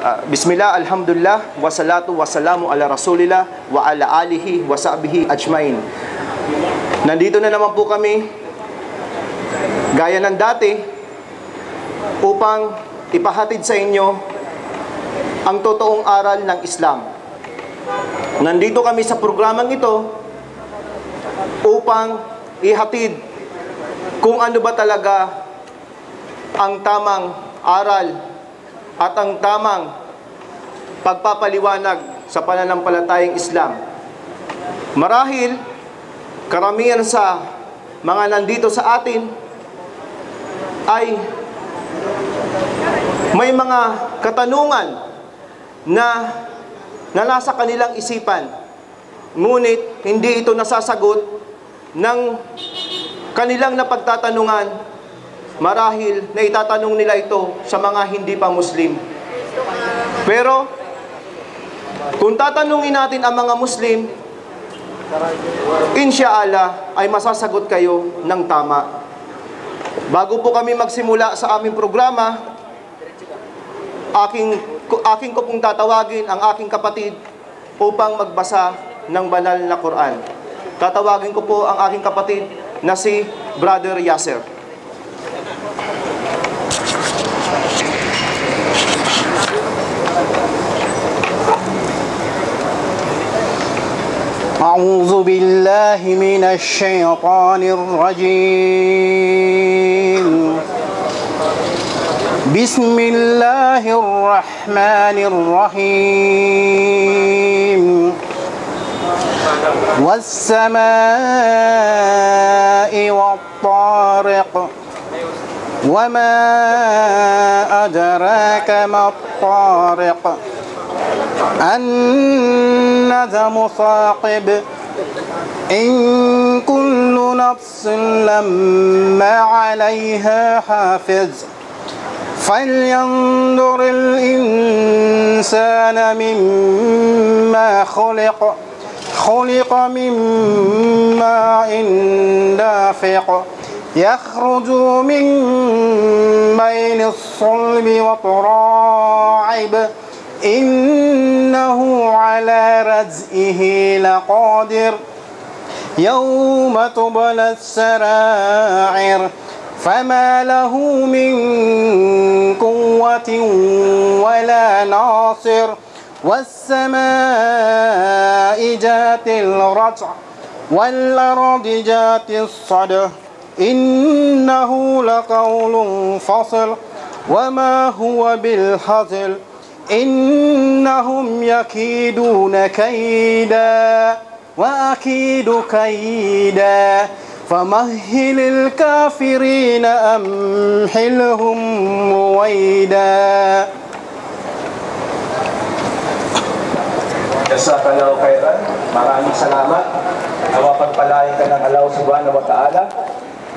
Bismillah, alhamdulillah, wassalatu wassalamu ala rasulillah wa ala alihi wa sahbihi ajmain. Nandito na naman po kami, gaya ng dati, upang ipahatid sa inyo ang totoong aral ng Islam. Nandito kami sa programang ito upang ihatid kung ano ba talaga ang tamang aral at ang tamang pagpapaliwanag sa pananampalatayang Islam. Marahil, karamihan sa mga nandito sa atin ay may mga katanungan na nasa kanilang isipan, ngunit hindi ito nasasagot ng kanilang napagtatanungan. Marahil na itatanong nila ito sa mga hindi pa Muslim. Pero kung tatanungin natin ang mga Muslim, insyaallah ay masasagot kayo ng tama. Bago po kami magsimula sa aming programa, aking ko pong tatawagin ang aking kapatid upang magbasa ng banal na Quran. Tatawagin ko po ang aking kapatid na si Brother Yasser. أعوذ بالله من الشيطان الرجيم بسم الله الرحمن الرحيم والسماء والطارق وما أدراك ما الطارق النجم ثاقب إن كل نفس لما عليها حافظ فلينظر الإنسان مما خلق من ماء دافق يخرج من بين الصلب والترائب إنه على رزقه لقادر يوم تبلى السرائر فما له من قوة ولا ناصر والسماء ذات الرجع والأرض ذات الصدع إنه لقول فصل وما هو بالهزل إنهم يكيدون كيدا وأكيد كيدا فمهل الكافرين أمهلهم رويدا. Jazakallahu khairan. Maraming salamat. Nawa pagpalain ka ng Allah subhanahu wa ta'ala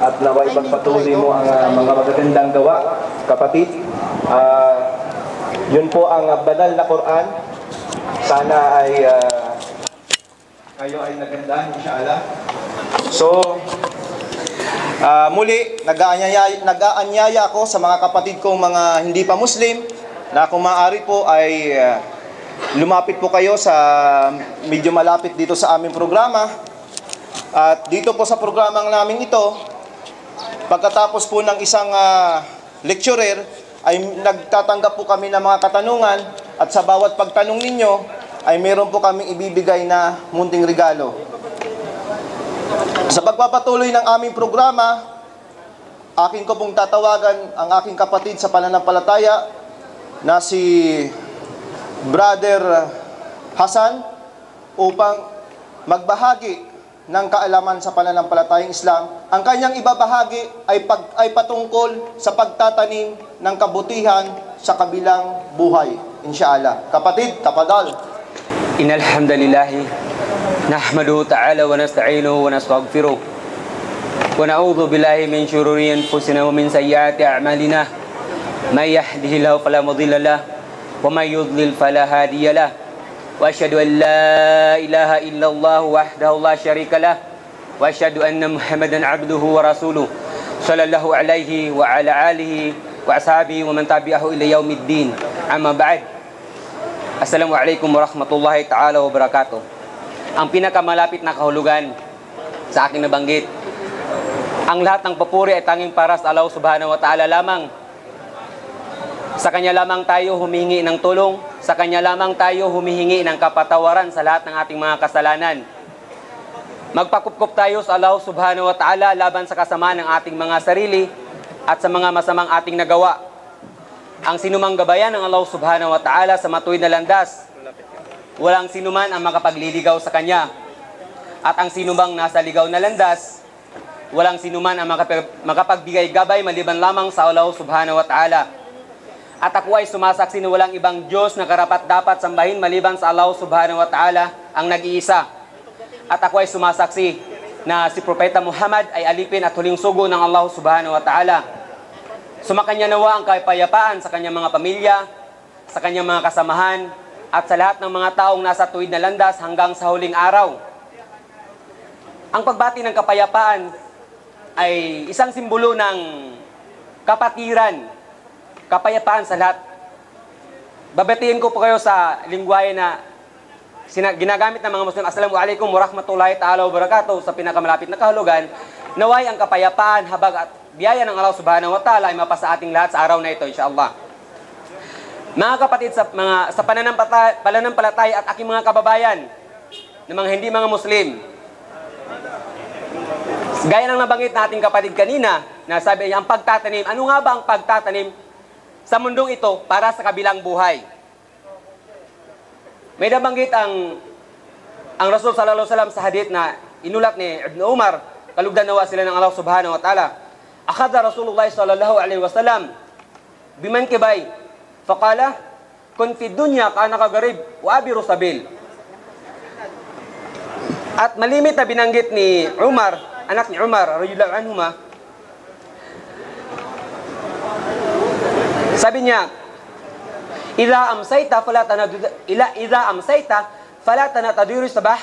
at nawa ipagpatuloy mo ang mga magagandang gawa, kapatid. Yun po ang banal na Quran. Sana ay kayo ay nagandahan, insyaAllah. So, muli, nag-aanyaya ako sa mga kapatid kong mga hindi pa Muslim na kung maaari po ay lumapit po kayo sa medyo malapit dito sa aming programa. At dito po sa programang namin ito, pagkatapos po ng isang lecturer, ay nagtatanggap po kami ng mga katanungan at sa bawat pagtanong ninyo ay meron po kaming ibibigay na munting regalo. Sa pagpapatuloy ng aming programa, akin ko pong tatawagan ang aking kapatid sa pananampalataya na si Brother Hasan upang magbahagi ng kaalaman sa pananampalatayang Islam. Ang kanyang ibabahagi ay patungkol sa pagtatanim ng kabutihan sa kabilang buhay, insyaallah. Kapatid, tapadal. Innal hamdalillah nahmaduhu ta'ala wa nasta'inuhu wa nastaghfiruh wa na'udzu billahi min shururi anfusina wa min sayyiati a'malina may yahdihillahu fala mudilla lahu wa may yudlil fala hadiya lahu wa asyhadu an la ilaha illallah wahdahu la syarika lah wa asyhadu anna Muhammadan abduhu wa rasuluh sallallahu alaihi wa ala alihi wa ashabihi wa man tabi'ahu ila yaumiddin. Amma ba'd. Assalamualaikum warahmatullahi ta'ala wabarakatuh. Ang pinakamalapit na kahulugan sa aking nabanggit, ang lahat ng papuri ay tanging para sa Allah subhanahu wa ta'ala lamang. Sa Kanya lamang tayo humihingi ng tulong, sa Kanya lamang tayo humihingi ng kapatawaran sa lahat ng ating mga kasalanan. Magpakupkup tayo sa Allah subhanahu wa ta'ala laban sa kasamaan ng ating mga sarili at sa mga masamang ating nagawa. Ang sinumang gabayan ng Allah subhanahu wa ta'ala sa matuwid na landas, walang sinuman ang makapagliligaw sa Kanya. At ang sinumang nasa ligaw na landas, walang sinuman ang makapagbigay gabay maliban lamang sa Allah subhanahu wa ta'ala. At ako ay sumasaksi na walang ibang Diyos na karapat-dapat sambahin maliban sa Allah subhanahu wa ta'ala ang nag-iisa. At ako ay sumasaksi na si Propeta Muhammad ay alipin at huling sugo ng Allah subhanahu wa ta'ala. Sumakanya nawa ang kapayapaan sa kanyang mga pamilya, sa kanyang mga kasamahan, at sa lahat ng mga taong nasa tuwid na landas hanggang sa huling araw. Ang pagbati ng kapayapaan ay isang simbolo ng kapatiran, kapayapaan sa lahat. Babatiin ko po kayo sa lingwahe na ginagamit ng mga Muslim. Assalamualaikum warahmatullahi ta'ala wabarakatuh. Sa pinakamalapit na kahulugan, naway ang kapayapaan, habag at biyaya ng Allah subhanahu wa ta'ala ay mapasa ating lahat sa araw na ito, insyaAllah. Mga kapatid, sa pananampalataya at aking mga kababayan na mga hindi mga Muslim, gaya ng nabanggit na ating kapatid kanina, na sabi niya, ang pagtatanim, ano nga ba ang pagtatanim sa mundong ito para sa kabilang buhay? May nabanggit ang Rasul sallallahu alaihi wasallam sa hadith na inulat ni Ibn Umar, kalugdan nawa sila ng Allah subhanahu wa ta'ala. Akhadha Rasulullah sallallahu alaihi wasallam biman kibay faqala kun fi dunya ka'annaka garib wa abiru sabil. At malimit na binanggit ni Umar, anak ni Umar radhiyallahu anhuma, sabi niya, idza amsayta fala tanatadiru sabah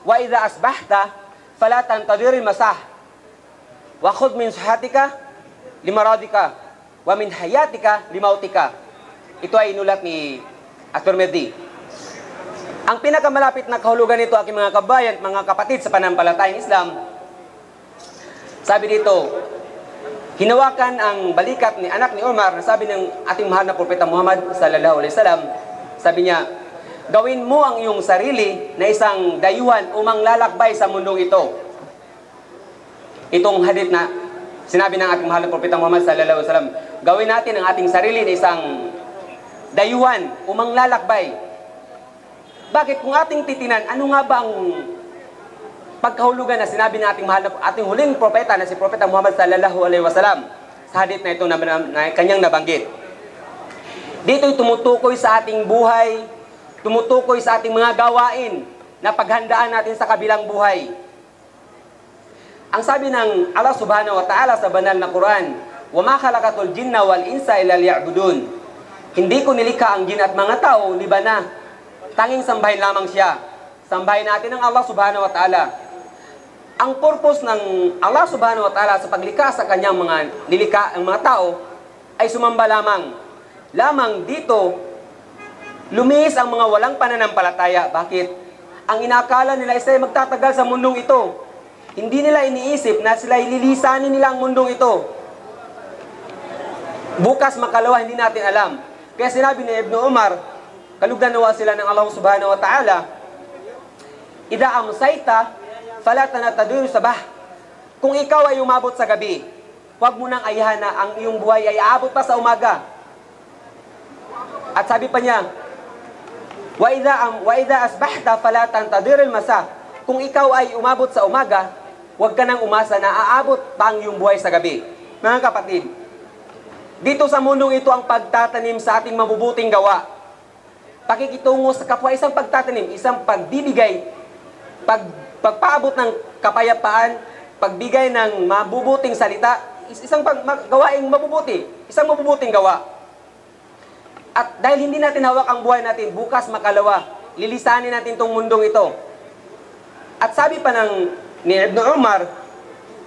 wa idza asbahta fala tantadiru masah. Wa khudh min sihatika limaradika wa min hayatika limautika. Ito ay inulat ni At-Tirmidhi. Ang pinakamalapit na kahulugan nito, aking mga kabayan, mga kapatid sa pananampalatayang Islam, sabi dito, hinawakan ang balikat ni anak ni Umar, na sabi ng ating mahal na Propeta Muhammad sallallahu alaihi wasallam, sabi niya, gawin mo ang iyong sarili na isang dayuhan umang lalakbay sa mundong ito. Itong hadith na sinabi ng ating mahal na Propeta Muhammad sallallahu alaihi wasallam, gawin natin ang ating sarili na isang dayuhan umang lalakbay. Bakit? Kung ating titinan, ano nga ba ang pagkahulugan na sinabi ng ating mahal na ating huling propeta na si Propeta Muhammad sallallahu alaihi wasallam sa hadith na ito na kanyang nabanggit? Dito'y tumutukoy sa ating buhay, tumutukoy sa ating mga gawain na paghandaan natin sa kabilang buhay. Ang sabi ng Allah subhanahu wa ta'ala sa banal na Quran, وَمَا خَلَقَتُ الْجِنَّ وَالْإِنسَ إِلَّا لِيَعْبُدُونَ. Hindi ko nilikha ang jin at mga tao, liban na tanging sambahin lamang siya. Sambahin natin ang Allah subhanahu wa ta'ala. Ang purpose ng Allah subhanahu wa ta'ala sa paglikha sa kanyang mga nilikha ang mga tao ay sumamba lamang. Lamang dito, lumihis ang mga walang pananampalataya. Bakit? Ang inakala nila ay magtatagal sa mundong ito. Hindi nila iniisip na sila ililisanin nila ang mundong ito. Bukas makalawa, hindi natin alam. Kaya sinabi ni Ibn Umar, kalugdan nawa sila ng Allah subhanahu wa ta'ala, idza amsayta fala tanatadiru sabah. Kung ikaw ay umabot sa gabi, huwag mo nang ayahan na ang iyong buhay ay aabot pa sa umaga. At sabi pa niya, wa idza asbahta fala tantadiru al-masa. Kung ikaw ay umabot sa umaga, huwag ka nang umasa na aabot pa ang iyong buhay sa gabi. Mga kapatid, dito sa mundong ito ang pagtatanim sa ating mabubuting gawa. Pakikitungo sa kapwa, isang pagtatanim, isang pagbibigay, pagpaabot ng kapayapaan, pagbigay ng mabubuting salita, isang gawaing mabubuti, isang mabubuting gawa. At dahil hindi natin hawak ang buhay natin, bukas makalawa, lilisanin natin itong mundong ito. At sabi pa ni Ibn Umar,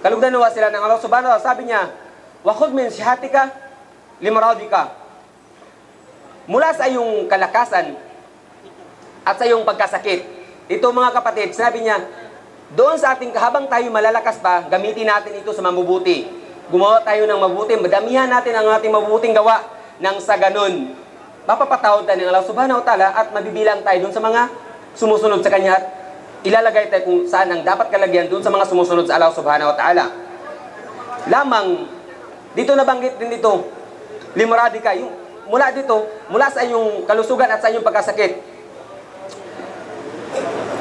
kalugdan nawa sila ng Allah subhanahu wa ta'ala, sabi niya, wa khudh min sihatika limaradika. Mula sa iyong kalakasan, at sa iyong pagkasakit. Ito mga kapatid, sinabi niya, doon sa ating, habang tayo malalakas pa, gamitin natin ito sa mabubuti. Gumawa tayo ng mabuti, madamihan natin ang ating mabubuting gawa, nang sa ganun, mapapatawad tayo ng Allah subhanahu wa ta'ala at mabibilang tayo doon sa mga sumusunod sa Kanya at ilalagay tayo kung saan ang dapat kalagyan doon sa mga sumusunod sa Allah subhanahu wa ta'ala. Lamang, dito nabanggit din dito, limuradika, yung mula dito, mula sa inyong kalusugan at sa inyong pagkasakit.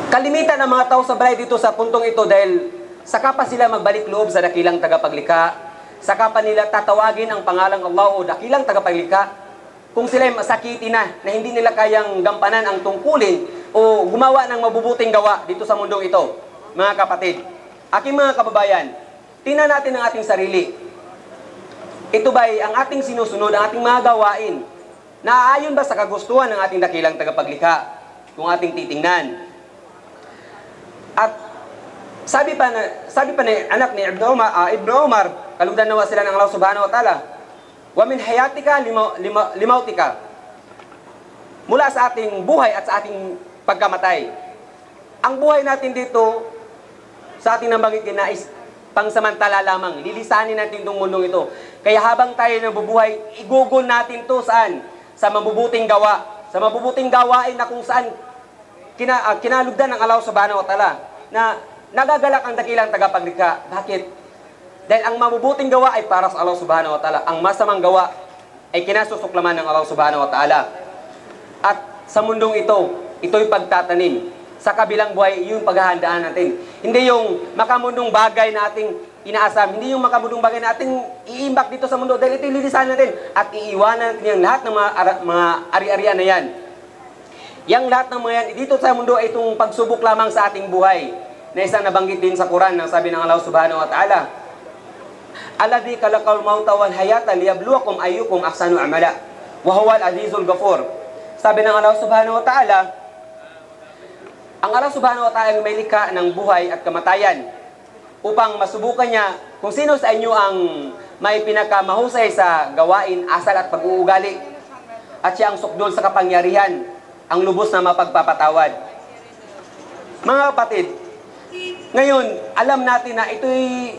Kalimitan ng mga tao sa balay dito sa puntong ito dahil saka pa sila magbalik loob sa dakilang tagapaglikha, saka pa nila tatawagin ang pangalang Allah o dakilang tagapaglikha. Kung sila masakiti na hindi nila kayang gampanan ang tungkulin o gumawa ng mabubuting gawa dito sa mundong ito, mga kapatid, aking mga kababayan, tingnan natin ang ating sarili. Ito ba'y ang ating sinusunod, ang ating mga gawain, naaayon ba sa kagustuhan ng ating dakilang tagapaglikha? Kung ating titingnan. At sabi pa ni anak ni Ibn Umar, kalugdan nawa sila ng Allah subhanahu wa ta'ala, wa min hayatika limautika. Mula sa ating buhay at sa ating pagkamatay. Ang buhay natin dito, sa ating nabanggit nais, pangsamantala lamang. Lilisanin natin itong mundong ito. Kaya habang tayo nabubuhay, igugol natin to saan? Sa mabubuting gawa. Sa mabubuting gawain na kung saan kinalugdan ng Allah subhanahu wa ta'ala na nagagalak ang dakilang tagapaglikha. Bakit? Dahil ang mabubuting gawa ay para sa Allah subhanahu wa ta'ala. Ang masamang gawa ay kinasusuklaman ng Allah subhanahu wa ta'ala. At sa mundong ito, ito'y pagtatanim. Sa kabilang buhay, yung paghahandaan natin. Hindi yung makamundong bagay na ating inaasam. Hindi yung makamundong bagay na ating iimbak dito sa mundo. Dahil ito'y lilisan natin. At iiwanan natin yung lahat ng mga ari-arian na yan. Yang lahat ng mga yan, dito sa mundo ay itong pagsubok lamang sa ating buhay. Na isang nabanggit din sa Quran, nang sabi ng Allah subhanahu wa ta'ala, Alladhi kalaqal mauta wal hayata liyabluwakum ayyukum ahsanu amala wa huwal azizul ghafur. Sabi ng Allah subhanahu wa ta'ala, ang Allah subhanahu wa ta'ala may likha ng buhay at kamatayan upang masubukan niya kung sino sa inyo ang may pinakamahusay sa gawain, asal at pag-uugali. At siya ang sukdol sa kapangyarihan, ang lubos na mapagpapatawad. Mga kapatid, ngayon, alam natin na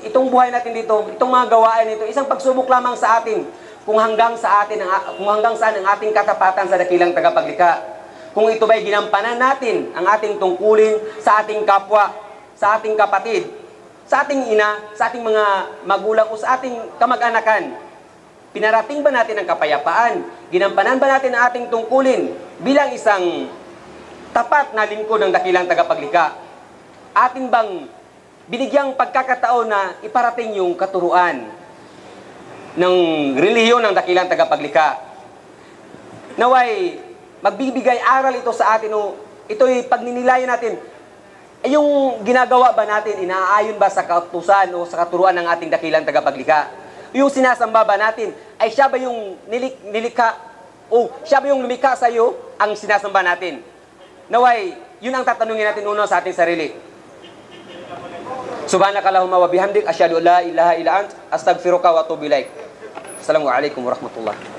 itong buhay natin dito, itong mga gawain nito, isang pagsubok lamang sa atin kung hanggang saan ang ating katapatan sa dakilang tagapaglikha. Kung ito ba'y ginampanan natin ang ating tungkulin sa ating kapwa, sa ating kapatid, sa ating ina, sa ating mga magulang o sa ating kamag-anakan. Pinarating ba natin ang kapayapaan? Ginampanan ba natin ang ating tungkulin bilang isang tapat na lingkod ng dakilang tagapaglikha? Atin bang binigyang pagkakataon na iparating yung katuruan ng relihiyon ng dakilang tagapaglikha? Naway, magbibigay aral ito sa atin o ito'y pagninilayan natin. Yung ginagawa ba natin, inaayon ba sa kautusan o sa katuruan ng ating dakilang tagapaglikha? Yung sinasamba ba natin, ay siya ba yung nilikha o siya ba yung lumikha sa iyo ang sinasamba natin? Naway, yun ang tatanungin natin una sa ating sarili. Subhanakallahumma wa bihamdik, asyhadu an la ilaha illa ant, astaghfiruka wa atubu ilaik. Assalamualaikum warahmatullahi